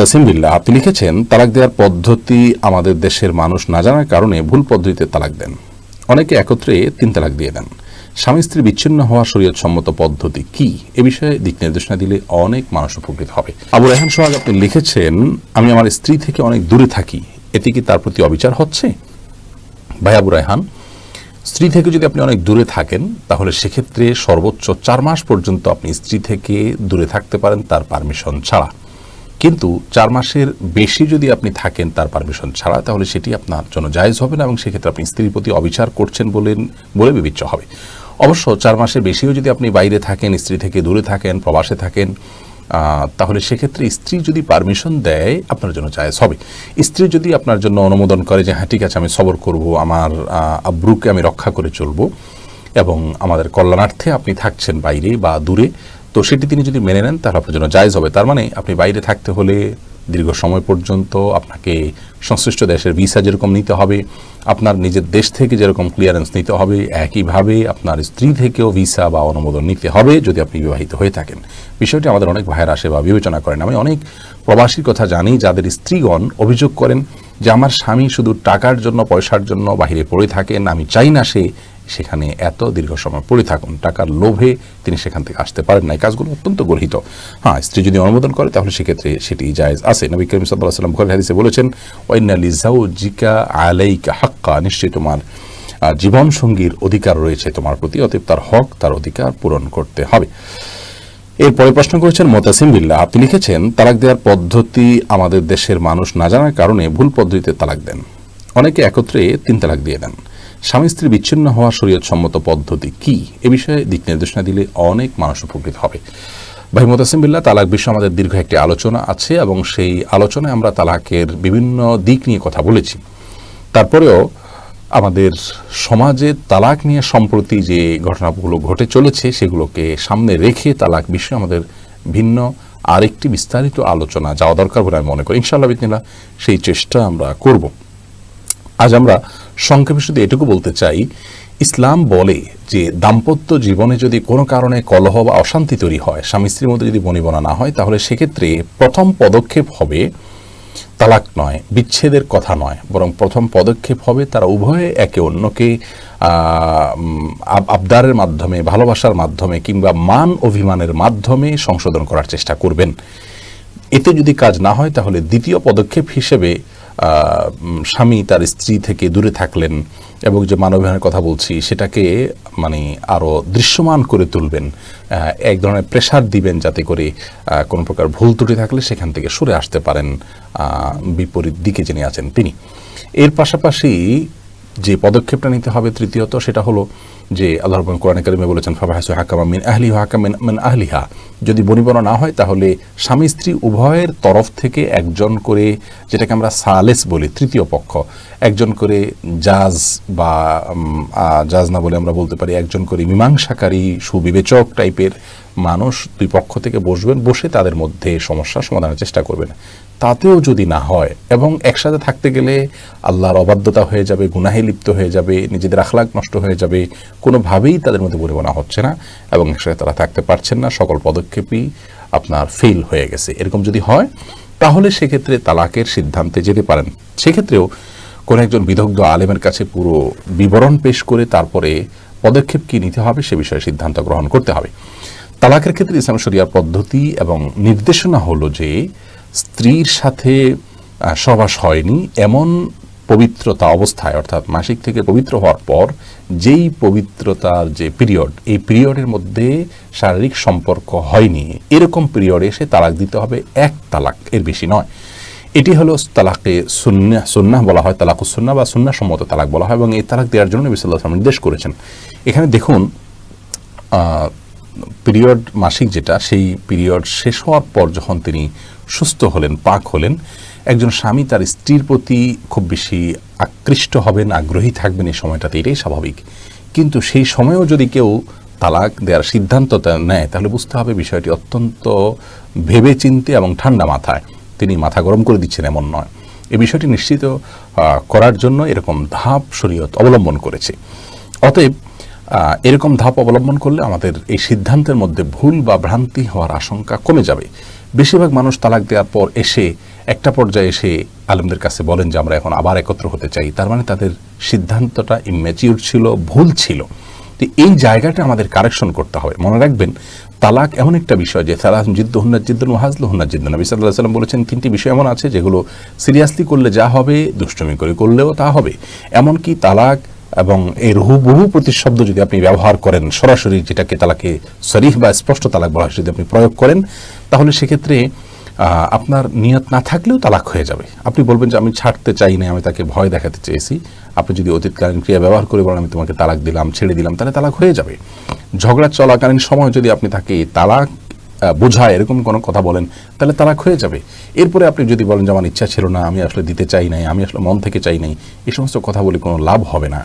মোতাসিম বিল্লাহ, আপনি লিখেছেন, তালাক দেওয়ার পদ্ধতি আমাদের দেশের মানুষ না জানার কারণে ভুল পদ্ধতিতে তালাক দেন। অনেকে একত্রে 3 তালাক দিয়ে দেন। স্বামী স্ত্রী বিচ্ছিন্ন হওয়ার শরীয়তসম্মত পদ্ধতি কি, এ বিষয়ে দিক নির্দেশনা দিলে অনেক মানুষ উপকৃত হবে। আবু রায়হান সোহাগ, আপনি লিখেছেন, আমি আমার স্ত্রী থেকে অনেক দূরে থাকি, এতে কি তার প্রতি অবিচার হচ্ছে? ভাই আবু রায়হান, স্ত্রী থেকে যদি আপনি অনেক দূরে থাকেন তাহলে সেক্ষেত্রে সর্বোচ্চ 4 মাস পর্যন্ত আপনি স্ত্রী থেকে দূরে থাকতে পারেন তার পারমিশন ছাড়া। কিন্তু 4 মাসের বেশি যদি আপনি থাকেন তার পারমিশন ছাড়া, তাহলে সেটি আপনার জন্য জায়েজ হবে না এবং সেক্ষেত্রে আপনি স্ত্রীর প্রতি অবিচার করছেন বলে বিবেচ্য হবে। অবশ্য 4 মাসের বেশিও যদি আপনি বাইরে থাকেন, স্ত্রী থেকে দূরে থাকেন, প্রবাসে থাকেন, তাহলে সেক্ষেত্রে স্ত্রী যদি পারমিশন দেয় আপনার জন্য জায়েজ হবে। স্ত্রী যদি আপনার জন্য অনুমোদন করে যে হ্যাঁ ঠিক আছে, আমি সবর করব, আমার আব্রুকে আমি রক্ষা করে চলবো এবং আমাদের কল্যাণার্থে আপনি থাকছেন বাইরে বা দূরে, তো সেটি তিনি যদি মেনে নেন তাহলে আপনার জন্য জায়েজ হবে। তার মানে আপনি বাইরে থাকতে হলে দীর্ঘ সময় পর্যন্ত আপনাকে সংশ্লিষ্ট দেশের ভিসা যেরকম নিতে হবে, আপনার নিজের দেশ থেকে যেরকম ক্লিয়ারেন্স নিতে হবে, একইভাবে আপনার স্ত্রী থেকেও ভিসা বা অনুমোদন নিতে হবে যদি আপনি বিবাহিত হয়ে থাকেন। বিষয়টি আমাদের অনেক ভাইয়ের আসে বা বিবেচনা করেন। আমি অনেক প্রবাসীর কথা জানি যাদের স্ত্রীগণ অভিযোগ করেন যে আমার স্বামী শুধু টাকার জন্য, পয়সার জন্য বাহিরে পড়ে থাকেন, আমি চাই না সে সেখানে এত দীর্ঘ সময় পড়ে থাকুন, টাকার লোভে তিনি সেখান থেকে আসতে পারেন না। এই কাজগুলো অত্যন্ত গর্হিত। হ্যাঁ, স্ত্রী যদি অনুমোদন করে তাহলে সেক্ষেত্রে সেটি জায়েজ আছে। নবী করিম সাল্লাল্লাহু আলাইহি ওয়াসাল্লাম বুখারী হাদিসে বলেছেন, ওয়াইন্না লিজাওজিকা আলাইকা হাক্কা, নিশ্চয়ই তোমার জীবন সঙ্গীর অধিকার রয়েছে তোমার প্রতি, অতএব তার হক, তার অধিকার পূরণ করতে হবে। এরপরে প্রশ্ন করেছেন মোতাসিম বিল্লাহ, আপনি লিখেছেন, তালাক দেওয়ার পদ্ধতি আমাদের দেশের মানুষ না জানার কারণে ভুল পদ্ধতিতে তালাক দেন। অনেকে একত্রে 3 তালাক দিয়ে দেন। স্বামী স্ত্রী বিচ্ছিন্ন হওয়ার শরীয়তসম্মত পদ্ধতি কি, এ বিষয়ে দিক নির্দেশনা দিলে অনেক মানুষ উপকৃত হবে। ভাই মোতাসিম বিল্লাহ, তালাক বিষয়ে আমাদের দীর্ঘ একটি আলোচনা আছে এবং সেই আলোচনায় আমরা তালাকের বিভিন্ন দিক নিয়ে কথা বলেছি। তারপরেও আমাদের সমাজে তালাক নিয়ে সম্প্রতি যে ঘটনাগুলো ঘটে চলেছে সেগুলোকে সামনে রেখে তালাক বিষয়ে আমাদের ভিন্ন আরেকটি বিস্তারিত আলোচনা যাওয়া দরকার বলে আমি মনে করি। ইনশাআল্লাহ বিসমিল্লাহ সেই চেষ্টা আমরা করব। আজ আমরা সংক্ষেপে শুধু এটুকু বলতে চাই, ইসলাম বলে যে দাম্পত্য জীবনে যদি কোনো কারণে কলহ বা অশান্তি তৈরি হয়, স্বামী স্ত্রীর মধ্যে যদি বনিবনা না হয়, তাহলে সেক্ষেত্রে প্রথম পদক্ষেপ হবে তালাক নয়, বিচ্ছেদের কথা নয়, বরং প্রথম পদক্ষেপ হবে তারা উভয়ে একে অন্যকে আবদারের মাধ্যমে, ভালোবাসার মাধ্যমে কিংবা মান অভিমানের মাধ্যমে সংশোধন করার চেষ্টা করবেন। এতে যদি কাজ না হয় তাহলে দ্বিতীয় পদক্ষেপ হিসেবে স্বামী তার স্ত্রী থেকে দূরে থাকলেন এবং যে মানবাধিকারের কথা বলছি সেটাকে মানে আরও দৃশ্যমান করে তুলবেন, এক ধরনের প্রেসার দিবেন যাতে করে কোনো প্রকার ভুল ত্রুটি থাকলে সেখান থেকে সরে আসতে পারেন বিপরীত দিকে যিনি আছেন তিনি। এর পাশাপাশি যে পদক্ষেপটা নিতে হবে তৃতীয়ত, সেটা হলো যে আল্লাহ রাব্বুল কোরআনে কারিমে বলেছেন, ফাবাহাসু হাকামান মিন আহলিহি ওয়া হাকামান মিন আহলিহা, যদি বনিবনা না হয় তাহলে স্বামী স্ত্রী উভয়ের তরফ থেকে একজন করে, যেটাকে আমরা সালেস বলি, তৃতীয় পক্ষ, একজন করে জাজ বা জাজ না বলে আমরা বলতে পারি একজন করে মীমাংসাকারী সুবিবেচক টাইপের মানুষ দুই পক্ষ থেকে বসবেন, বসে তাদের মধ্যে সমস্যা সমাধানের চেষ্টা করবেন। তাতেও যদি না হয় এবং একসাথে থাকতে গেলে আল্লাহর অবাধ্যতা হয়ে যাবে, গুনাহে লিপ্ত হয়ে যাবে, নিজেদের আখলাক নষ্ট হয়ে যাবে, কোনোভাবেই তাদের মধ্যে বনিবনা হচ্ছে না এবং একসাথে তারা থাকতে পারছেন না, সকল পদক্ষেপই আপনার ফেল হয়ে গেছে, এরকম যদি হয় তাহলে সেক্ষেত্রে তালাকের সিদ্ধান্তে যেতে পারেন। সেক্ষেত্রেও কোনো একজন বিদগ্ধ আলেমের কাছে পুরো বিবরণ পেশ করে তারপরে পদক্ষেপ কী নিতে হবে সে বিষয়ে সিদ্ধান্ত গ্রহণ করতে হবে। তালাকের ক্ষেত্রে ইসলাম শরিয়ার পদ্ধতি এবং নির্দেশনা হলো যে স্ত্রীর সাথে সহবাস হয়নি এমন পবিত্রতা অবস্থায়, অর্থাৎ মাসিক থেকে পবিত্র হওয়ার পর যেই পবিত্রতার যে পিরিয়ড, এই পিরিয়ডের মধ্যে শারীরিক সম্পর্ক হয়নি, এরকম পিরিয়ডে এসে তালাক দিতে হবে, 1 তালাক, এর বেশি নয়। এটি হলো তালাকে সুন্নাহ বলা হয়, তালাকুস সুন্নাহ বা সুন্নাহ সম্মত তালাক বলা হয় এবং এই তালাক দেওয়ার জন্য নবী সাল্লাল্লাহু আলাইহি ওয়াসাল্লাম নির্দেশ করেছেন। এখানে দেখুন, পিরিয়ড মাসিক যেটা, সেই পিরিয়ড শেষ হওয়ার পর যখন তিনি সুস্থ হলেন, পাক হলেন, একজন স্বামী তার স্ত্রীর প্রতি খুব বেশি আকৃষ্ট হবেন, আগ্রহী থাকবেন এই সময়টাতে, এটাই স্বাভাবিক। কিন্তু সেই সময়েও যদি কেউ তালাক দেওয়ার সিদ্ধান্তটা নেয় তাহলে বুঝতে হবে বিষয়টি অত্যন্ত ভেবে চিন্তে এবং ঠান্ডা মাথায়, তিনি মাথা গরম করে দিচ্ছেন এমন নয়। এই বিষয়টি নিশ্চিত করার জন্য এরকম ধাপ শরীয়ত অবলম্বন করেছে। অতএব এরকম ধাপ অবলম্বন করলে আমাদের এই সিদ্ধান্তের মধ্যে ভুল বা ভ্রান্তি হওয়ার আশঙ্কা কমে যাবে। বেশিরভাগ মানুষ তালাক দেওয়ার পর এসে একটা পর্যায়ে এসে আলেমদের কাছে বলেন যে আমরা এখন আবার একত্র হতে চাই, তার মানে তাদের সিদ্ধান্তটা ইম্যাচিউর ছিল, ভুল ছিল। তো এই জায়গাটা আমাদের কারেকশন করতে হবে। মনে রাখবেন, তালাক এমন একটা বিষয় যে সালাসুন জিদ্দুহুন্না জিদ্দুন ওয়া হাজলুহুন্না জিদ্দুন। নবী সাল্লাল্লাহু আলাইহি ওয়াসাল্লাম বলেছেন, তিনটি বিষয় এমন আছে যেগুলো সিরিয়াসলি করলে যা হবে, দুষ্টুমি করে করলেও তা হবে। এমনকি তালাক এবং এর হুবহু প্রতিশব্দ যদি আপনি ব্যবহার করেন, সরাসরি যেটাকে তালাকে সরিহ বা স্পষ্ট তালাক বলা হয়, যদি আপনি প্রয়োগ করেন, তাহলে সেক্ষেত্রে আপনার নিয়ত না থাকলেও তালাক হয়ে যাবে। আপনি বলবেন যে আমি ছাড়তে চাই না, আমি তাকে ভয় দেখাতে চেয়েছি। আপনি যদি অতীতকালীন ক্রিয়া ব্যবহার করে বলেন আমি তোমাকে তালাক দিলাম, ছেড়ে দিলাম, তাহলে তালাক হয়ে যাবে। ঝগড়া চলাকালীন সময় যদি আপনি তাকে তালাক বোঝায় এরকম কোনো কথা বলেন, তাহলে তালাক হয়ে যাবে। এরপরে আপনি যদি বলেন যে আমার ইচ্ছা ছিল না, আমি আসলে দিতে চাই নাই, আমি আসলে মন থেকে চাই নাই, এই সমস্ত কথা বলে কোনো লাভ হবে না।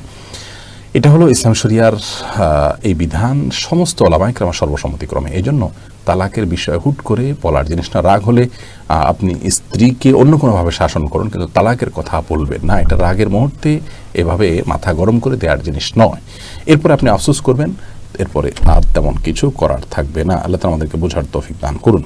এটা হলো ইসলাম শরিয়ার এই বিধান, সমস্ত ওলামায়ে কেরামের সর্বসম্মতিক্রমে। এই জন্য তালাকের বিষয়ে হুট করে বলার জিনিস না। রাগ হলে আপনি স্ত্রীকে অন্য কোনোভাবে শাসন করুন, কিন্তু তালাকের কথা বলবেন না। এটা রাগের মুহূর্তে এভাবে মাথা গরম করে দেওয়ার জিনিস নয়। এরপরে আপনি আফসোস করবেন, এরপরে আর তেমন কিছু করার থাকবে না। আল্লাহ তাআলা আমাদেরকে বোঝার তৌফিক দান করুন।